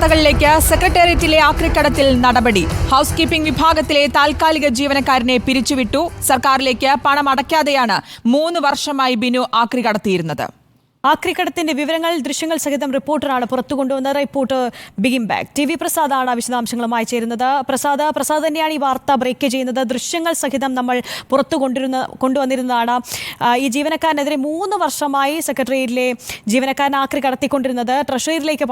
വാർത്തകളിലേക്ക്. സെക്രട്ടേറിയറ്റിലെ ആക്രിക്കടത്തിൽ നടപടി. House keeping വിഭാഗത്തിലെ താൽക്കാലിക ജീവനക്കാരനെ പിരിച്ചുവിട്ടു. സർക്കാരിലേക്ക് പണം അടയ്ക്കാതെയാണ് 3 വർഷമായി ബിനു ആക്രി കടത്തിയിരുന്നത്. ആക്രിക്കടത്തിന്റെ വിവരങ്ങൾ ദൃശ്യങ്ങൾ സഹിതം റിപ്പോർട്ടറാണ് പുറത്തു കൊണ്ടുവന്നത്. റിപ്പോർട്ടർ ബിഗിം ബാക്ക്. TV പ്രസാദാണ് വിശദാംശങ്ങളുമായി ചേരുന്നത്. പ്രസാദ് തന്നെയാണ് ഈ വാർത്ത ബ്രേക്ക് ചെയ്യുന്നത്. ദൃശ്യങ്ങൾ സഹിതം നമ്മൾ പുറത്തു കൊണ്ടുവന്നിരുന്നതാണ്. ഈ ജീവനക്കാരനെതിരെ 3 വർഷമായി സെക്രട്ടേറിയറ്റിലെ ജീവനക്കാരൻ ആക്രി കടത്തിക്കൊണ്ടിരുന്നത്. ട്രഷറിയിലേക്ക്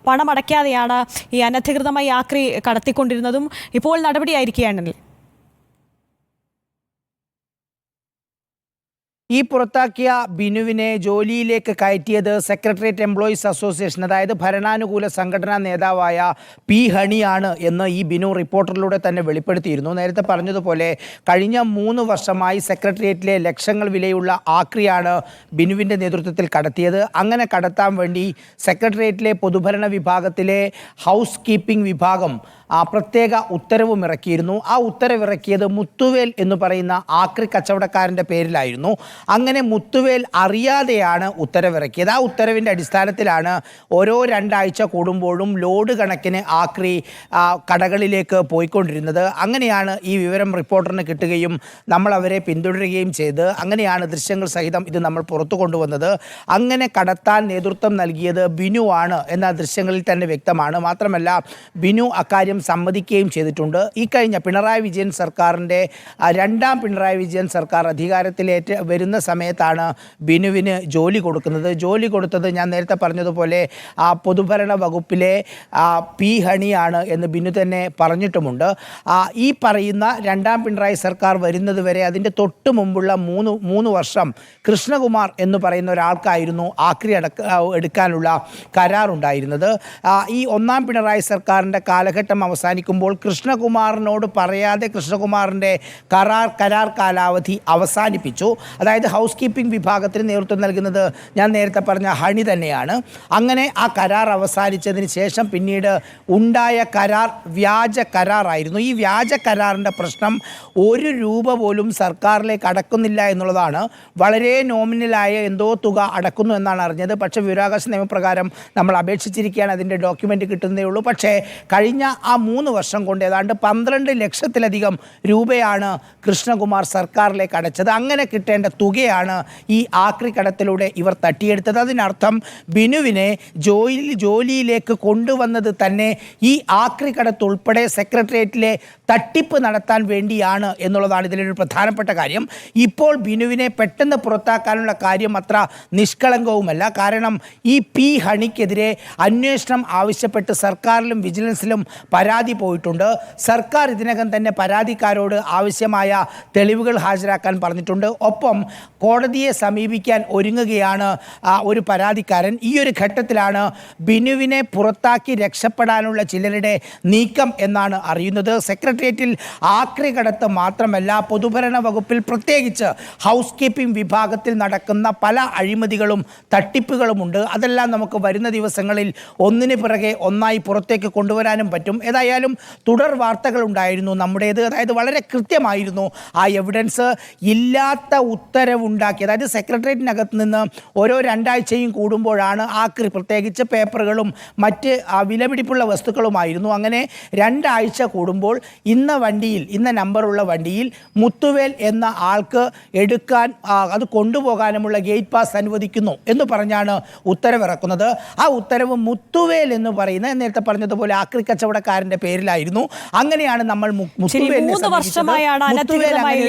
പണം അടയ്ക്കാതെയാണ് ഈ അനധികൃതമായി ആക്രി കടത്തിക്കൊണ്ടിരുന്നതും. ഇപ്പോൾ നടപടിയായിരിക്കുകയാണല്ലേ? ഈ പുറത്താക്കിയ ബിനുവിനെ ജോലിയിലേക്ക് കയറ്റിയത് സെക്രട്ടേറിയറ്റ് എംപ്ലോയീസ് അസോസിയേഷൻ, അതായത് ഭരണാനുകൂല സംഘടനാ നേതാവായ പി ഹണിയാണ് എന്ന് ഈ ബിനു റിപ്പോർട്ടറിലൂടെ തന്നെ വെളിപ്പെടുത്തിയിരുന്നു. നേരത്തെ പറഞ്ഞതുപോലെ കഴിഞ്ഞ 3 വർഷമായി സെക്രട്ടേറിയറ്റിലെ ലക്ഷങ്ങൾ വിലയുള്ള ആക്രിയാണ് ബിനുവിൻ്റെ നേതൃത്വത്തിൽ കടത്തിയത്. അങ്ങനെ കടത്താൻ വേണ്ടി സെക്രട്ടേറിയറ്റിലെ പൊതുഭരണ വിഭാഗത്തിലെ ഹൗസ് കീപ്പിംഗ് വിഭാഗം പ്രത്യേക ഉത്തരവും ഇറക്കിയിരുന്നു. ആ ഉത്തരവിറക്കിയത് മുത്തുവേൽ എന്ന് പറയുന്ന ആക്രി കച്ചവടക്കാരൻ്റെ പേരിലായിരുന്നു. അങ്ങനെ മുത്തുവേൽ അറിയാതെയാണ് ഉത്തരവിറക്കിയത്. ആ ഉത്തരവിൻ്റെ അടിസ്ഥാനത്തിലാണ് ഓരോ 2 ആഴ്ച കൂടുമ്പോഴും ലോഡ് കണക്കിന് ആക്രി കടകളിലേക്ക് പോയിക്കൊണ്ടിരുന്നത്. അങ്ങനെയാണ് ഈ വിവരം റിപ്പോർട്ടറിന് കിട്ടുകയും നമ്മൾ അവരെ പിന്തുടരുകയും ചെയ്ത് അങ്ങനെയാണ് ദൃശ്യങ്ങൾ സഹിതം ഇത് നമ്മൾ പുറത്തു കൊണ്ടുവന്നത്. അങ്ങനെ കടത്താൻ നേതൃത്വം നൽകിയത് ബിനു ആണ് എന്ന ദൃശ്യങ്ങളിൽ തന്നെ വ്യക്തമാണ്. മാത്രമല്ല ബിനു അക്കാര്യം സമ്മതിക്കുകയും ചെയ്തിട്ടുണ്ട്. ഈ കഴിഞ്ഞ പിണറായി വിജയൻ സർക്കാരിൻ്റെ 2ാം പിണറായി വിജയൻ സർക്കാർ അധികാരത്തിലേറ്റ് വരുന്ന സമയത്താണ് ബിനുവിന് ജോലി കൊടുക്കുന്നത്. ജോലി കൊടുത്തത് ഞാൻ നേരത്തെ പറഞ്ഞതുപോലെ പൊതുഭരണ വകുപ്പിലെ പി ഹണിയാണ് എന്ന് ബിനു തന്നെ പറഞ്ഞിട്ടുമുണ്ട്. ഈ പറയുന്ന 2ാം പിണറായി സർക്കാർ വരുന്നത് വരെ അതിൻ്റെ തൊട്ട് മുമ്പുള്ള 3 വർഷം കൃഷ്ണകുമാർ എന്ന് പറയുന്ന ഒരാൾക്കായിരുന്നു ആക്രി എടുക്കാനുള്ള കരാറുണ്ടായിരുന്നത്. ഈ 1ാം പിണറായി സർക്കാരിൻ്റെ കാലഘട്ടം അവസാനിക്കുമ്പോൾ കൃഷ്ണകുമാറിനോട് പറയാതെ കൃഷ്ണകുമാറിൻ്റെ കരാർ കാലാവധി അവസാനിപ്പിച്ചു. അതായത് ഹൗസ് കീപ്പിംഗ് വിഭാഗത്തിന് നേതൃത്വം നൽകുന്നത് ഞാൻ നേരത്തെ പറഞ്ഞ ഹണി തന്നെയാണ്. അങ്ങനെ ആ കരാർ അവസാനിച്ചതിന് ശേഷം പിന്നീട് ഉണ്ടായ കരാർ വ്യാജ കരാറായിരുന്നു. ഈ വ്യാജ കരാറിൻ്റെ പ്രശ്നം 1 രൂപ പോലും സർക്കാരിലേക്ക് അടക്കുന്നില്ല എന്നുള്ളതാണ്. വളരെ നോമിനലായ എന്തോ തുക അടക്കുന്നു എന്നാണ് അറിഞ്ഞത്. പക്ഷേ വിവരാവകാശ നിയമപ്രകാരം നമ്മൾ അപേക്ഷിച്ചിരിക്കുകയാണ്. അതിൻ്റെ ഡോക്യുമെൻ്റ് കിട്ടുന്നതേ ഉള്ളൂ. പക്ഷേ കഴിഞ്ഞ ആ 3 വർഷം കൊണ്ട് ഏതാണ്ട് 12 ലക്ഷത്തിലധികം രൂപയാണ് കൃഷ്ണകുമാർ സർക്കാരിലേക്ക് അടച്ചത്. അങ്ങനെ കിട്ടേണ്ട തുകയാണ് ഈ ആക്രി കടത്തിലൂടെ ഇവർ തട്ടിയെടുത്തത്. അതിനർത്ഥം ബിനുവിനെ ജോലിയിലേക്ക് കൊണ്ടുവന്നത് തന്നെ ഈ ആക്രി കടത്ത് ഉൾപ്പെടെ സെക്രട്ടേറിയറ്റിലെ തട്ടിപ്പ് നടത്താൻ വേണ്ടിയാണ് എന്നുള്ളതാണ് ഇതിലൊരു പ്രധാനപ്പെട്ട കാര്യം. ഇപ്പോൾ ബിനുവിനെ പെട്ടെന്ന് പുറത്താക്കാനുള്ള കാര്യം അത്ര നിഷ്കളങ്കവുമല്ല. കാരണം ഈ പി ഹണിക്കെതിരെ അന്വേഷണം ആവശ്യപ്പെട്ട് സർക്കാരിലും വിജിലൻസിലും പരാതി പോയിട്ടുണ്ട്. സർക്കാർ ഇതിനകം തന്നെ പരാതിക്കാരോട് ആവശ്യമായ തെളിവുകൾ ഹാജരാക്കാൻ പറഞ്ഞിട്ടുണ്ട്. ഒപ്പം കോടതിയെ സമീപിക്കാൻ ഒരുങ്ങുകയാണ് ഒരു പരാതിക്കാരൻ. ഈ ഒരു ഘട്ടത്തിലാണ് ബിനുവിനെ പുറത്താക്കി രക്ഷപ്പെടാനുള്ള ചിലരുടെ നീക്കം എന്നാണ് അറിയുന്നത്. സെക്രട്ടേറിയറ്റിൽ ആക്രി കടത്ത് മാത്രമല്ല, പൊതുഭരണ വകുപ്പിൽ പ്രത്യേകിച്ച് ഹൗസ് കീപ്പിംഗ് വിഭാഗത്തിൽ നടക്കുന്ന പല അഴിമതികളും തട്ടിപ്പുകളുമുണ്ട്. അതെല്ലാം നമുക്ക് വരുന്ന ദിവസങ്ങളിൽ ഒന്നിന് പിറകെ ഒന്നായി പുറത്തേക്ക് കൊണ്ടുവരാനും പറ്റും. ഏതായാലും തുടർ വാർത്തകളുണ്ടായിരുന്നു നമ്മുടേത്. അതായത് വളരെ കൃത്യമായിരുന്നു ആ എവിഡൻസ്. ഇല്ലാത്ത ഉത്തരവുണ്ടാക്കി, അതായത് സെക്രട്ടേറിയറ്റിനകത്ത് നിന്ന് ഓരോ 2 ആഴ്ചയും കൂടുമ്പോഴാണ് ആക്രി, പ്രത്യേകിച്ച് പേപ്പറുകളും മറ്റ് വിലപിടിപ്പുള്ള വസ്തുക്കളുമായിരുന്നു. അങ്ങനെ 2 ആഴ്ച കൂടുമ്പോൾ ഇന്ന നമ്പറുള്ള വണ്ടിയിൽ മുത്തുവേൽ എന്ന ആൾക്ക് എടുക്കാൻ അത് കൊണ്ടുപോകാനുമുള്ള ഗേറ്റ് പാസ് അനുവദിക്കുന്നു എന്ന് പറഞ്ഞാണ് ഉത്തരവിറക്കുന്നത്. ആ ഉത്തരവ് മുത്തുവേൽ എന്ന് പറയുന്ന നേരത്തെ പറഞ്ഞതുപോലെ ആക്രി കച്ചവടക്കാരൻ്റെ പേരിലായിരുന്നു. അങ്ങനെയാണ് നമ്മൾ 3 വർഷമായാണ് അനധികൃതമായി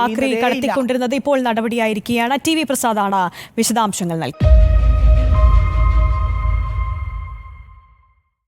ആക്രി കടത്തിക്കൊണ്ടിരുന്നത്. ഇപ്പോൾ നടപടിയായിരിക്കുകയാണ്. TV പ്രസാദാണ് വിശദാംശങ്ങൾ നൽകി.